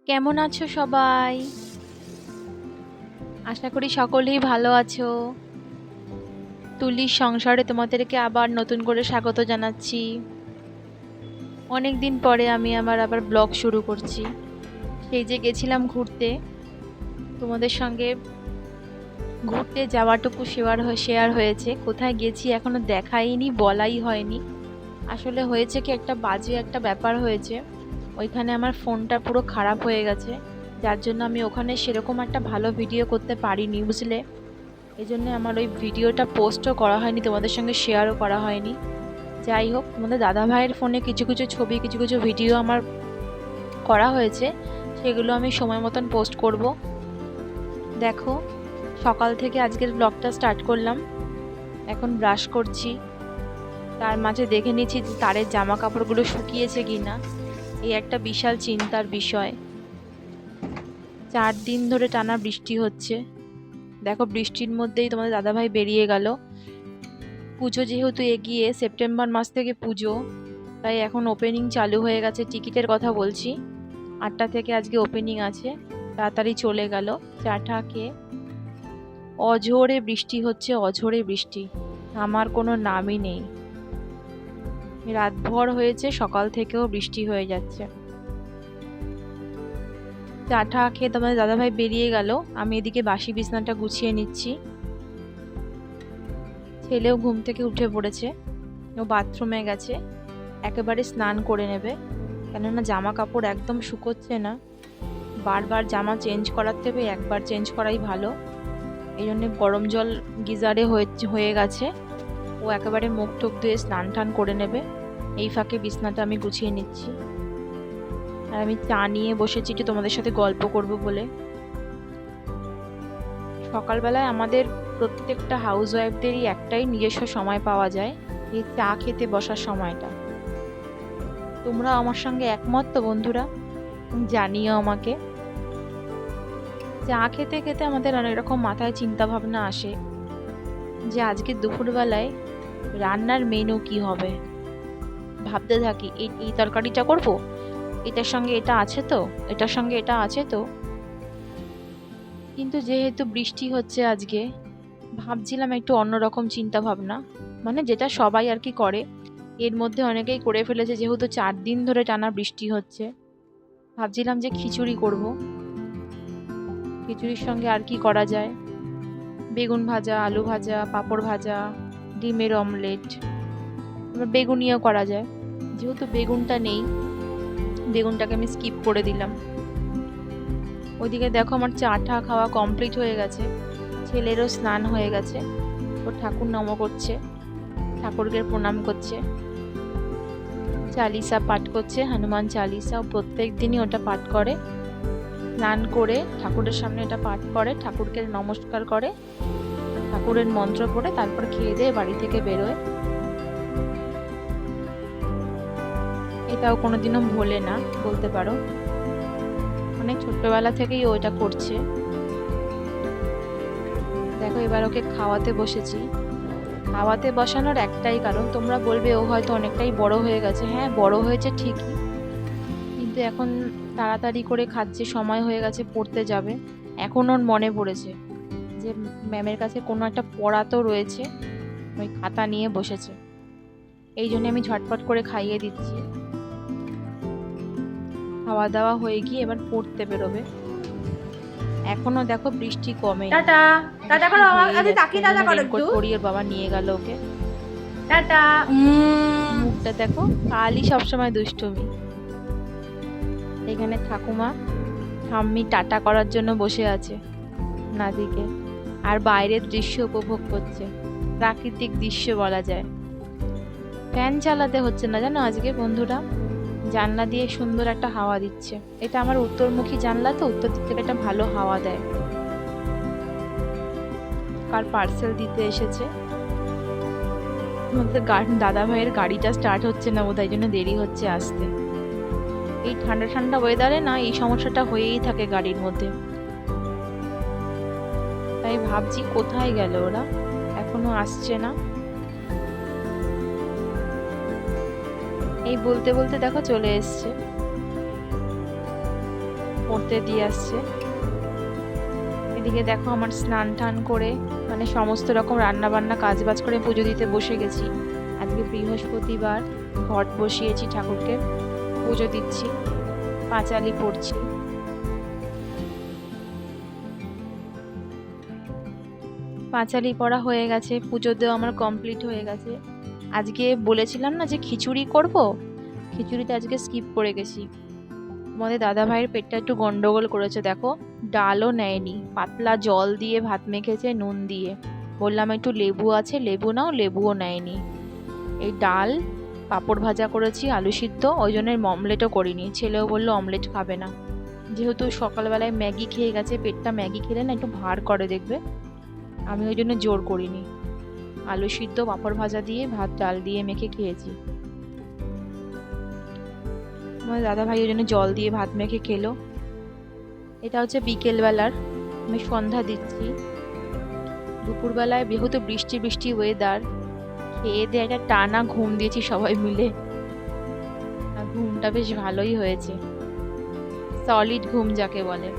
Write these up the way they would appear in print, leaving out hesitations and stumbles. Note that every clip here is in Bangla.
কেমন আছো সবাই? আশা করি সকলেই ভালো আছো। তুলির সংসারে তোমাদেরকে আবার নতুন করে স্বাগত জানাচ্ছি। অনেকদিন পরে আমি আবার ব্লগ শুরু করছি। সেই যে গেছিলাম ঘুরতে, তোমাদের সঙ্গে ঘুরতে যাওয়াটুকু শেয়ার হয়েছে। কোথায় গেছি এখনো দেখাইনি, বলাই হয়নি। আসলে হয়েছে কি, একটা বাজে একটা ব্যাপার হয়েছে। ওইখানে আমার ফোনটা পুরো খারাপ হয়ে গেছে, যার জন্য আমি ওখানে সেরকম একটা ভালো ভিডিও করতে পারিনি, বুঝলে। এই জন্য আমার ওই ভিডিওটা পোস্টও করা হয়নি, তোমাদের সঙ্গে শেয়ারও করা হয়নি। যাই হোক, তোমাদের দাদা ভাইয়ের ফোনে কিছু কিছু ছবি, কিছু কিছু ভিডিও আমার করা হয়েছে, সেগুলো আমি সময় মতন পোস্ট করব। দেখো, সকাল থেকে আজকের ব্লগটা স্টার্ট করলাম। এখন ব্রাশ করছি, তার মাঝে দেখে নিচ্ছি যে তারের জামা কাপড়গুলো শুকিয়েছে কিনা। এই একটা বিশাল চিন্তার বিষয়। 4 দিন ধরে টানা বৃষ্টি হচ্ছে। দেখো, বৃষ্টির মধ্যেই তোমাদের দাদাভাই বেরিয়ে গেল। পুজো যেহেতু এগিয়ে, সেপ্টেম্বর মাস থেকে পুজো, তাই এখন ওপেনিং চালু হয়ে গেছে। টিকিটের কথা বলছি, 8টা থেকে আজকে ওপেনিং আছে। তাড়াতাড়ি চলে গেল। চাটা খেয়ে অঝোরে বৃষ্টি হচ্ছে, অঝোরে বৃষ্টি, আমার কোনো নামই নেই। রাতভর হয়েছে, সকাল থেকেও বৃষ্টি হয়ে যাচ্ছে। চাটা খেয়ে তোমাদের দাদাভাই বেরিয়ে গেল, আমি এদিকে বাসি বিছানাটা গুছিয়ে নিচ্ছি। ছেলেও ঘুম থেকে উঠে পড়েছে, ও বাথরুমে গেছে, একেবারে স্নান করে নেবে। কেননা জামা কাপড় একদম শুকোচ্ছে না, বারবার জামা চেঞ্জ করার থেকে একবার চেঞ্জ করাই ভালো। এই জন্যে গরম জল গিজারে হয়ে গেছে, ও একেবারে মুখ টুক ধুয়ে স্নান টান করে নেবে। এই ফাঁকে বিছনাটা আমি গুছিয়ে নিচ্ছি, আর আমি চা নিয়ে বসেছি একটু তোমাদের সাথে গল্প করব বলে। সকালবেলায় আমাদের প্রত্যেকটা হাউস ওয়াইফদেরই একটাই নিজস্ব সময় পাওয়া যায়, এই চা খেতে বসার সময়টা। তোমরা আমার সঙ্গে একমত তো বন্ধুরা? জানিও আমাকে। চা খেতে খেতে আমাদের অনেক রকম মাথায় চিন্তা ভাবনা আসে যে আজকে দুপুরবেলায় রান্নার মেনু কি হবে। ভাবতে থাকি, এই তরকারিটা করব, এটার সঙ্গে এটা আছে তো, এটার সঙ্গে এটা আছে তো। কিন্তু যেহেতু বৃষ্টি হচ্ছে আজকে, ভাবছিলাম একটু অন্যরকম চিন্তা ভাবনা, মানে যেটা সবাই আর কি করে, এর মধ্যে অনেকেই করে ফেলেছে। যেহেতু 4 দিন ধরে টানা বৃষ্টি হচ্ছে, ভাবছিলাম যে খিচুড়ি করব। খিচুড়ির সঙ্গে আর কি করা যায়? বেগুন ভাজা, আলু ভাজা, পাঁপড় ভাজা, ডিমের অমলেট, আবার বেগুনিও করা যায়। যেহেতু বেগুনটা নেই, বেগুনটাকে আমি স্কিপ করে দিলাম। ওইদিকে দেখো, আমার চাটা খাওয়া কমপ্লিট হয়ে গেছে, ছেলেরও স্নান হয়ে গেছে, ও ঠাকুর নম করছে, ঠাকুরকে প্রণাম করছে, চালিসা পাঠ করছে, হনুমান চালিসা। ও প্রত্যেক দিনই ওটা পাঠ করে। স্নান করে ঠাকুরের সামনে এটা পাঠ করে, ঠাকুরকে নমস্কার করে, ঠাকুরের মন্ত্র পড়ে তারপর খেয়ে দিয়ে বাড়ি থেকে বেরোয়। এটাও কোনোদিনও ভোলে না বলতে পারো, অনেক ছোট্টবেলা থেকেই ও এটা করছে। দেখো, এবার ওকে খাওয়াতে বসেছি। খাওয়াতে বসানোর একটাই কারণ, তোমরা বলবে ও হয়তো অনেকটাই বড় হয়ে গেছে। হ্যাঁ, বড় হয়েছে ঠিকই, কিন্তু এখন তাড়াতাড়ি করে খাচ্ছে, সময় হয়ে গেছে পড়তে যাবে। এখন ওর মনে পড়েছে যে ম্যামের কাছে কোনো একটা পড়া তো রয়েছে, ওই খাতা নিয়ে বসেছে। এই জন্য আমি ঝটপট করে খাইয়ে দিচ্ছি। খাওয়া দাওয়া হয়ে গিয়ে এবার পড়তে বেরোবে। এখনো দেখো বৃষ্টি কমেনি, টাটা টাটা করো বাবা, আরে তাকিয়ে টাটা করো রেনকোট একটু। পরিয়ে ওর বাবা নিয়ে গেল ওকে। টাটা। মুখটা দেখো, কালই সবসময় দুষ্টুমি। এখানে ঠাকুমা ঠাম্মি টাটা করার জন্য বসে আছে নাদিকে, আর বাইরের দৃশ্য উপভোগ করছে। প্রাকৃতিক দৃশ্য বলা যায়। ফ্যান চালাতে হচ্ছে না জানো আজকে বন্ধুরা, জানলা দিয়ে সুন্দর একটা হাওয়া দিচ্ছে। এটা আমার উত্তরমুখী জানলা তো, উত্তর দিক থেকে একটা ভালো হাওয়া দেয়। কার পার্সেল দিতে এসেছে। আমাদের দাদা ভাইয়ের গাড়িটা স্টার্ট হচ্ছে না বোধহয়, জন্য দেরি হচ্ছে আসতে। এই ঠান্ডা ঠান্ডা ওয়েদারে না এই সমস্যাটা হয়েই থাকে গাড়ির মধ্যে। তাই ভাবছি কোথায় গেল ওরা, এখনো আসছে না। এই বলতে বলতে দেখো চলে এসছে। পড়তে দিয়ে আসছে। এদিকে দেখো আমার স্নান টান করে মানে সমস্ত রকম রান্না বান্না কাজ বাজ করে পুজো দিতে বসে গেছি। আজকে বৃহস্পতিবার, ঘট বসিয়েছি, ঠাকুরকে পুজো দিচ্ছি, পাঁচালি পড়ছি। পাঁচালি পড়া হয়ে গেছে, পুজো দেওয়া আমার কমপ্লিট হয়ে গেছে। আজকে বলেছিলাম না যে খিচুড়ি করব, খিচুড়িতে আজকে স্কিপ করে গেছি। আমাদের দাদা ভাইয়ের পেটটা একটু গন্ডগোল করেছে, দেখো ডালও নেয়নি, পাতলা জল দিয়ে ভাত মেখেছে নুন দিয়ে। বললাম একটু লেবু আছে, লেবু নাও, লেবুও নেয়নি। এই ডাল, পাঁপড় ভাজা করেছি, আলু সিদ্ধ, ওই জন্য অমলেটও করিনি। ছেলেও বললো অমলেট খাবে না, যেহেতু সকালবেলায় ম্যাগি খেয়ে গেছে, পেটটা ম্যাগি খেলে না একটু ভার করে দেখবে, আমি ওই জন্য জোর করিনি। আলু সিদ্ধ পাঁপড় ভাজা দিয়ে ভাত ডাল দিয়ে মেখে খেয়েছি। আমার দাদা ভাই ওই জন্য জল দিয়ে ভাত মেখে খেলো। এটা হচ্ছে বিকেলবেলার, আমি সন্ধ্যা দিচ্ছি। দুপুরবেলায় যেহেতু বৃষ্টি বৃষ্টি ওয়েদার, খেয়ে দিয়ে একটা টানা ঘুম দিয়েছি সবাই মিলে, আর ঘুমটা বেশ ভালোই হয়েছে, সলিড ঘুম যাকে বলে।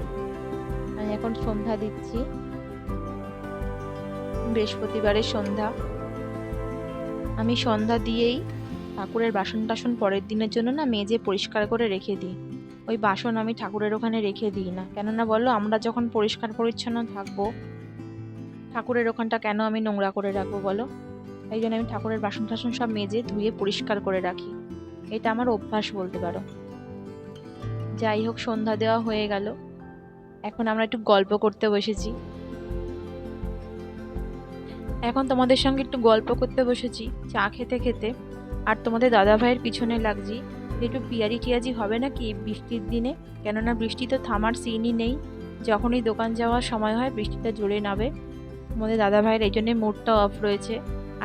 আমি এখন সন্ধ্যা দিচ্ছি, বৃহস্পতিবারের সন্ধ্যা। আমি সন্ধ্যা দিয়েই ঠাকুরের বাসন টাসন পরের দিনের জন্য না মেজে পরিষ্কার করে রেখে দিই। ওই বাসন আমি ঠাকুরের ওখানে রেখে দিই না, কেননা বলো আমরা যখন পরিষ্কার পরিচ্ছন্ন থাকবো, ঠাকুরের ওখানটা কেন আমি নোংরা করে রাখবো বলো? এই জন্য আমি ঠাকুরের বাসন টাসন সব মেজে ধুয়ে পরিষ্কার করে রাখি, এটা আমার অভ্যাস বলতে পারো। যাই হোক, সন্ধ্যা দেওয়া হয়ে গেল, এখন আমরা একটু গল্প করতে বসেছি। এখন তোমাদের সঙ্গে একটু গল্প করতে বসেছি চা খেতে খেতে। আর তোমাদের দাদা ভাইয়ের পিছনে লাগছি যে একটু পিয়াজি টিয়াজি হবে নাকি বৃষ্টির দিনে, কেননা বৃষ্টি তো থামার সিনই নেই, যখনই দোকান যাওয়ার সময় হয় বৃষ্টিটা জোরে নামে। তোমাদের দাদা ভাইয়ের এই জন্যে মুডটা অফ রয়েছে,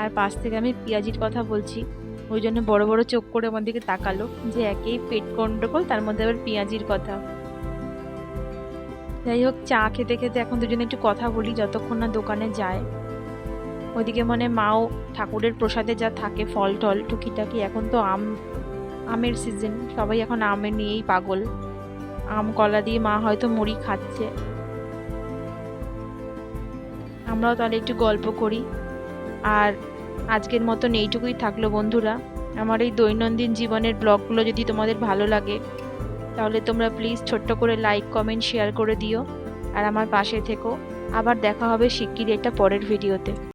আর পাশ থেকে আমি পিয়াজির কথা বলছি, ওই জন্য বড় বড় চোখ করে আমার দিকে তাকালো, যে একেই পেট গন্ডগোল, তার মধ্যে আবার পেঁয়াজির কথা। যাই হোক, চা খেতে খেতে এখন দুজনে একটু কথা বলি যতক্ষণ না দোকানে যায়। ওইদিকে মানে মাও ঠাকুরের প্রসাদে যা থাকে ফল টল টুকিটাকি, এখন তো আমের সিজন, সবাই এখন আমের নিয়েই পাগল। আম কলা দিয়ে মা হয়তো মুড়ি খাচ্ছে, আমরাও তাহলে একটু গল্প করি। আর আজকের মতন এইটুকুই থাকলো বন্ধুরা। আমার এই দৈনন্দিন জীবনের ব্লগগুলো যদি তোমাদের ভালো লাগে, তাহলে তোমরা প্লিজ ছোট্ট করে লাইক কমেন্ট শেয়ার করে দিও, আর আমার পাশে থেকো। আবার দেখা হবে শিগগিরই একটা পরের ভিডিওতে।